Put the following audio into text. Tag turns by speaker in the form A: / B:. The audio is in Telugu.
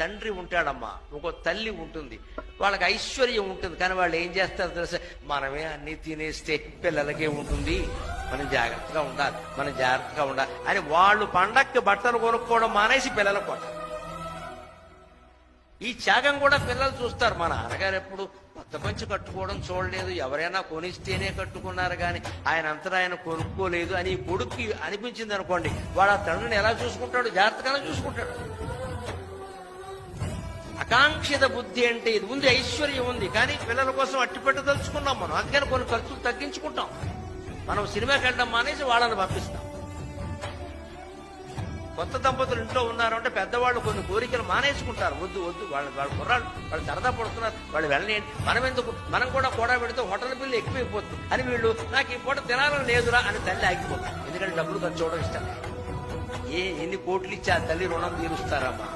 A: తండ్రి ఉంటాడమ్మా, ఇంకో తల్లి ఉంటుంది, వాళ్ళకి ఐశ్వర్యం ఉంటుంది. కానీ వాళ్ళు ఏం చేస్తారో తెలుసా, మనమే అన్ని తినేస్తే పిల్లలకే ఉంటుంది, మనం జాగ్రత్తగా ఉండాలి అని వాళ్ళు పండక్కి బట్టలు కొనుక్కోవడం మానేసి పిల్లలకు కొట్టారు. ఈ త్యాగం కూడా పిల్లలు చూస్తారు. మా నాన్నగారు ఎప్పుడు కొత్త పంచి కట్టుకోవడం చూడలేదు, ఎవరైనా కొనిస్తేనే కట్టుకున్నారు కానీ ఆయన అంతటా ఆయన కొనుక్కోలేదు అని కొడుక్కి అనిపించింది అనుకోండి, వాడు ఆ తండ్రిని ఎలా చూసుకుంటాడు? జాగ్రత్తగానే చూసుకుంటాడు. ఆకాంక్షిత బుద్ధి అంటే ఇది ఉంది, ఐశ్వర్యం ఉంది, కానీ పిల్లల కోసం అట్టి పెట్టదలుచుకున్నాం మనం. అందుకని కొన్ని ఖర్చులు తగ్గించుకుంటాం. మనం సినిమాకి వెళ్ళడం మానేసి వాళ్ళని పంపిస్తాం. కొత్త దంపతులు ఇంట్లో ఉన్నారు అంటే పెద్దవాళ్ళు కొన్ని కోరికలు మానేసుకుంటారు. వద్దు వాళ్ళ కుర్రాళ్ళు వాళ్ళు సరదా పడుతున్నారు, వాళ్ళు వెళ్ళనేయండి, మనం ఎందుకు, మనం కూడా పెడితే హోటల్ బిల్లు ఎక్కువైపోతుంది అని వీళ్ళు నాకు ఈ పూట తినాలని లేదురా అని తల్లి ఆగిపోతుంది. ఎందుకంటే డబ్బులు ఖర్చు అవడం ఇష్టం. ఎన్ని కోట్లు ఇచ్చి ఆ తల్లి రుణం తీరుస్తారమ్మా?